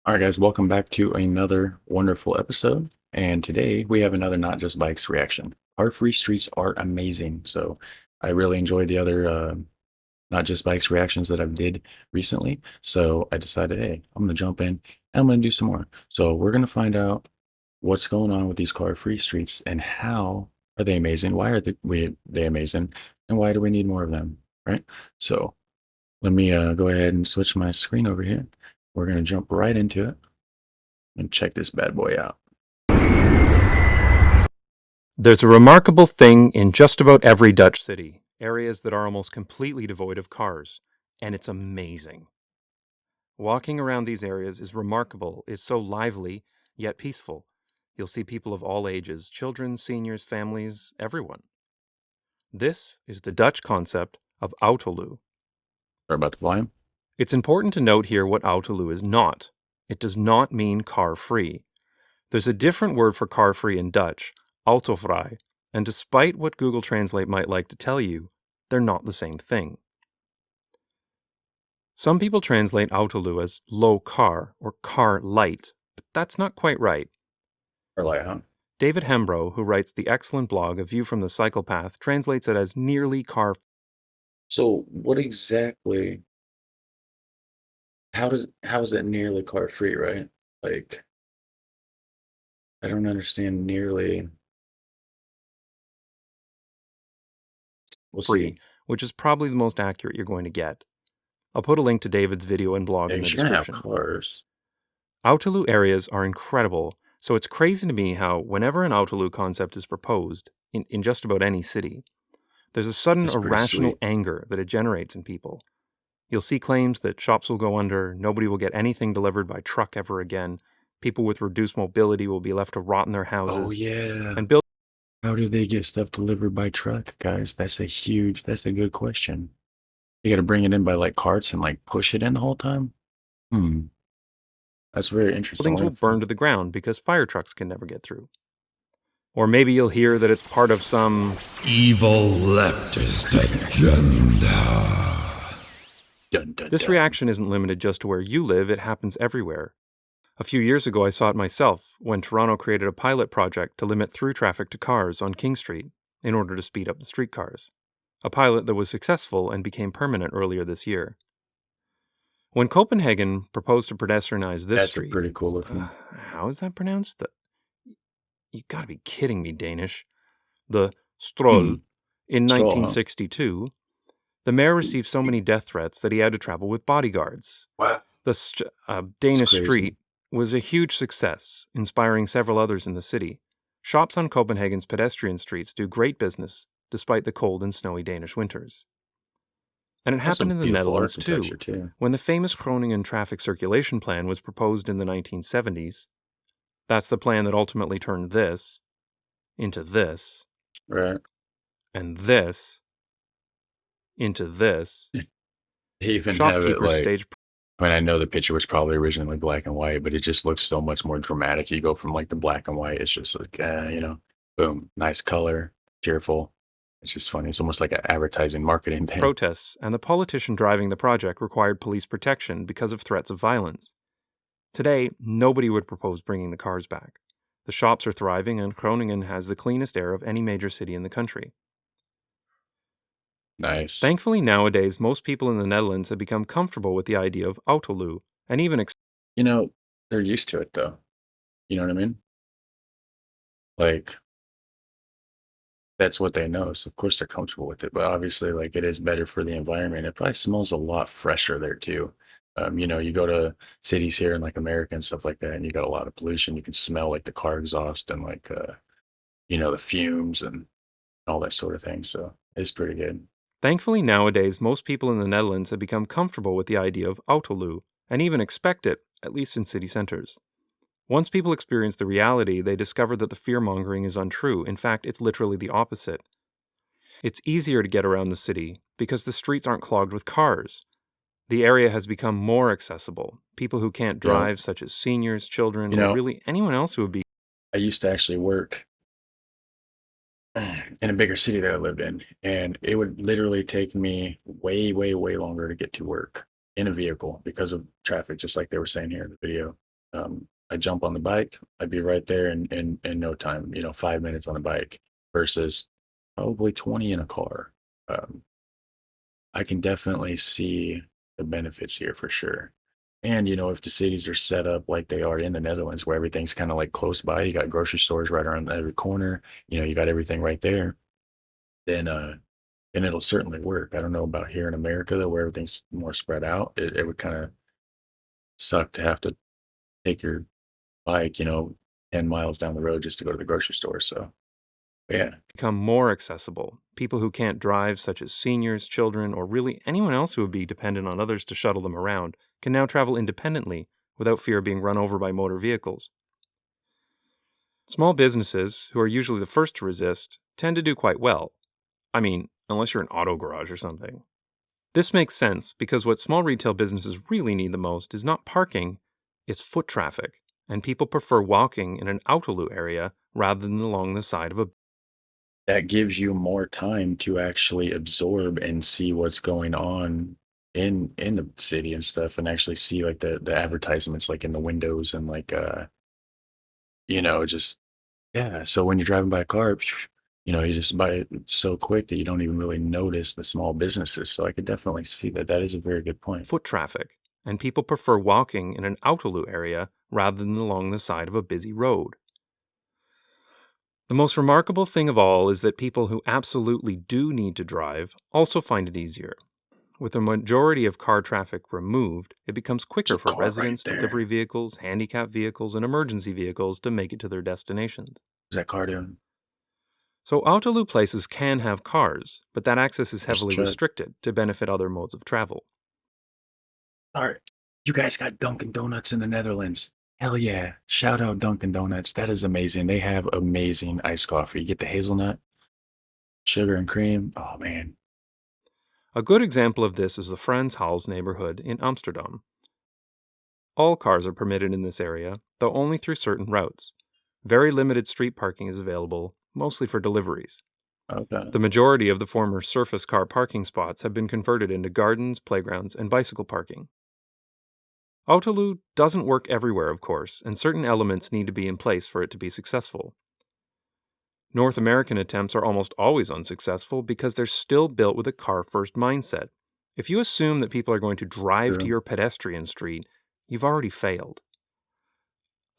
All right, guys, welcome back to another wonderful episode. And today we have another Not Just Bikes reaction. Car free streets are amazing. So I really enjoyed the other Not Just Bikes reactions that I've did recently. So I decided, hey, I'm going to jump in and I'm going to do some more. So we're going to find out what's going on with these car free streets and how are they amazing? Why are they amazing? And why do we need more of them? Right. So let me go ahead and switch my screen over here. We're going to jump right into it and check this bad boy out. There's a remarkable thing in just about every Dutch city, areas that are almost completely devoid of cars, and it's amazing. Walking around these areas is remarkable. It's so lively, yet peaceful. You'll see people of all ages, children, seniors, families, everyone. This is the Dutch concept of Autoluw. Sorry about the volume. It's important to note here what Autoluw is not. It does not mean car-free. There's a different word for car-free in Dutch, autovrij, and despite what Google Translate might like to tell you, they're not the same thing. Some people translate Autoluw as low car or car light, but that's not quite right. Or light, huh? David Hembrow, who writes the excellent blog A View from the Cycle Path, translates it as nearly car. So what exactly, how is it nearly car free, right? Like, I don't understand nearly. We'll free, see. which is probably the most accurate you're going to get. I'll put a link to David's video and blog Yeah, in the you're gonna have description. cars. Autoluw areas are incredible, so it's crazy to me how whenever an Autoluw concept is proposed, in just about any city, there's a sudden That's pretty irrational sweet. anger that it generates in people. You'll see claims that shops will go under, nobody will get anything delivered by truck ever again, people with reduced mobility will be left to rot in their Oh houses, yeah. and build. How do they get stuff delivered by truck, guys? That's a good question. You got to bring it in by like carts and like push it in the whole time? Hmm. That's very interesting. Buildings will burn to the ground because fire trucks can never get through. Or maybe you'll hear that it's part of some evil leftist agenda. Dun, dun, This dun. reaction isn't limited just to where you live, it happens everywhere. A few years ago, I saw it myself when Toronto created a pilot project to limit through traffic to cars on King Street in order to speed up the streetcars. A pilot that was successful and became permanent earlier this year. When Copenhagen proposed to pedestrianize this That's a street, pretty cool looking. how is that pronounced? You gotta be kidding me, Danish. The Strøget in Straw, huh? 1962, the mayor received so many death threats that he had to travel with bodyguards. What? The It's Danish crazy. street was a huge success, inspiring several others in the city. Shops on Copenhagen's pedestrian streets do great business, despite the cold and snowy Danish winters. And it That's happened some in the beautiful Netherlands architecture too. too. When the famous Groningen traffic circulation plan was proposed in the 1970s, that's the plan that ultimately turned this into this, Right. and this into this. They even have it Shopkeepers like, staged. I mean, I know the picture was probably originally black and white, but it just looks so much more dramatic. You go from like the black and white, it's just like, boom, nice color, cheerful. It's just funny. It's almost like an advertising marketing thing. Protests, and the politician driving the project required police protection because of threats of violence. Today, nobody would propose bringing the cars back. The shops are thriving, and Groningen has the cleanest air of any major city in the country. Nice. Thankfully, nowadays, most people in the Netherlands have become comfortable with the idea of Autoluw, and even They're used to it though. You know what I mean? Like, that's what they know. So of course they're comfortable with it. But obviously, like it is better for the environment. It probably smells a lot fresher there too. You go to cities here in like America and stuff like that, and you got a lot of pollution. You can smell like the car exhaust and like the fumes and all that sort of thing. So it's pretty good. Thankfully, nowadays, most people in the Netherlands have become comfortable with the idea of Autoluw, and even expect it, at least in city centers. Once people experience the reality, they discover that the fear-mongering is untrue. In fact, it's literally the opposite. It's easier to get around the city because the streets aren't clogged with cars. The area has become more accessible. People who can't You know, drive, such as seniors, children, you or know, really anyone else who would be. I used to actually work in a bigger city that I lived in, and it would literally take me way, way, way longer to get to work in a vehicle because of traffic, just like they were saying here in the video. I jump on the bike, I'd be right there in no time, 5 minutes on a bike versus probably 20 in a car. Um, I can definitely see the benefits here for sure. And, if the cities are set up like they are in the Netherlands, where everything's kind of like close by, you got grocery stores right around every corner, you got everything right there, then, then it'll certainly work. I don't know about here in America though, where everything's more spread out. It would kind of suck to have to take your bike, 10 miles down the road just to go to the grocery store. So, yeah, Become more accessible. People who can't drive, such as seniors, children, or really anyone else who would be dependent on others to shuttle them around, can now travel independently without fear of being run over by motor vehicles. Small businesses, who are usually the first to resist, tend to do quite well. I mean, unless you're an auto garage or something. This makes sense because what small retail businesses really need the most is not parking, it's foot traffic, and people prefer walking in an Autoluw area rather than along the side of a. that gives you more time to actually absorb and see what's going on in the city and stuff, and actually see like the advertisements like in the windows and like just yeah. So when you're driving by a car, you just buy it so quick that you don't even really notice the small businesses. So I could definitely see that. That is a very good point. Foot traffic, and people prefer walking in an Autoluw area rather than along the side of a busy road. The most remarkable thing of all is that people who absolutely do need to drive also find it easier. With the majority of car traffic removed, it becomes quicker There's a for car right residents, there. delivery vehicles, handicap vehicles, and emergency vehicles to make it to their destinations. What's that car doing? So Autoluw places can have cars, but that access is There's a heavily truck. restricted to benefit other modes of travel. All right. You guys got Dunkin' Donuts in the Netherlands. Hell yeah. Shout out Dunkin' Donuts. That is amazing. They have amazing iced coffee. You get the hazelnut, sugar and cream. Oh man. A good example of this is the Frans Hals neighborhood in Amsterdam. All cars are permitted in this area, though only through certain routes. Very limited street parking is available, mostly for deliveries. Okay. The majority of the former surface car parking spots have been converted into gardens, playgrounds, and bicycle parking. Autoluw doesn't work everywhere, of course, and certain elements need to be in place for it to be successful. North American attempts are almost always unsuccessful because they're still built with a car-first mindset. If you assume that people are going to drive to True. your pedestrian street, you've already failed.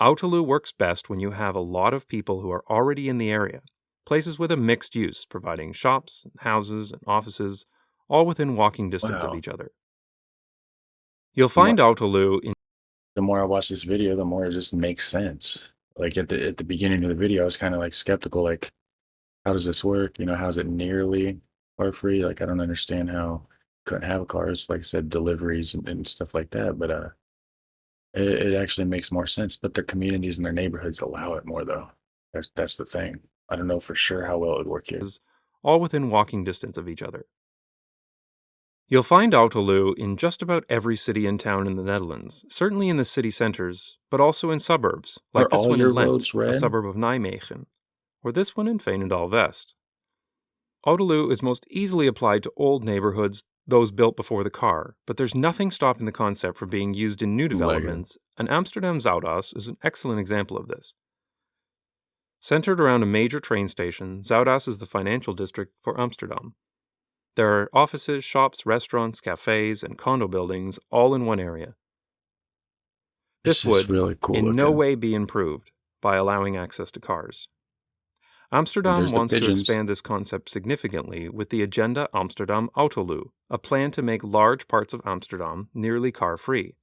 Autoluw works best when you have a lot of people who are already in the area, places with a mixed use, providing shops, houses, and offices, all within walking distance of Wow. each other. You'll The more, find Autoluw in the more I watch this video, the more it just makes sense. Like at the beginning of the video, I was kind of like skeptical, like, how does this work? How's it nearly car free? Like I don't understand how you couldn't have cars, like I said, deliveries and stuff like that. But it actually makes more sense. But their communities and their neighborhoods allow it more though. That's the thing. I don't know for sure how well it would work here. all within walking distance of each other. You'll find Autoluw in just about every city and town in the Netherlands, certainly in the city centers, but also in suburbs, Are like this all one your in Lent, roads a red? suburb of Nijmegen, or this one in Veenendaal-West. Autoluw is most easily applied to old neighborhoods, those built before the car, but there's nothing stopping the concept from being used in new Bootlegger. developments, and Amsterdam Zuidas is an excellent example of this. Centered around a major train station, Zuidas is the financial district for Amsterdam. There are offices, shops, restaurants, cafes, and condo buildings all in one area. It's This just would, really cool in no looking. way, be improved by allowing access to cars. And Amsterdam there's the wants to pigeons. expand this concept significantly with the Agenda Amsterdam Autoluw, a plan to make large parts of Amsterdam nearly car-free.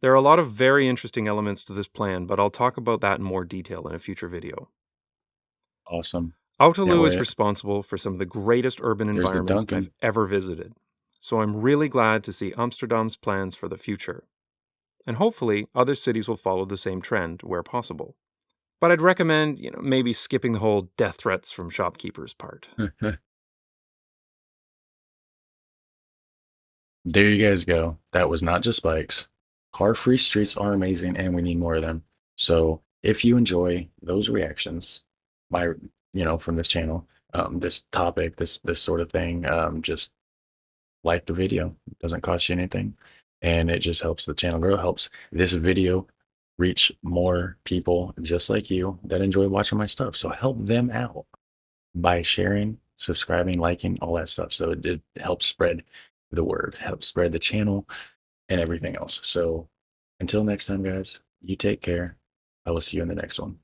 There are a lot of very interesting elements to this plan, but I'll talk about that in more detail in a future video. Awesome. Can't Autoluw is wait. responsible for some of the greatest urban There's the environments I've Duncan. ever visited, so I'm really glad to see Amsterdam's plans for the future. And hopefully, other cities will follow the same trend where possible. But I'd recommend, maybe skipping the whole death threats from shopkeepers part. There you guys go. That was not just bikes. Car-free streets are amazing, and we need more of them. So if you enjoy those reactions, my from this channel, this topic, this sort of thing, just like the video. It doesn't cost you anything. and it just helps the channel grow, helps this video reach more people just like you that enjoy watching my stuff. So help them out by sharing, subscribing, liking, all that stuff. So it helps spread the word, helps spread the channel and everything else. So until next time, guys, you take care. I will see you in the next one.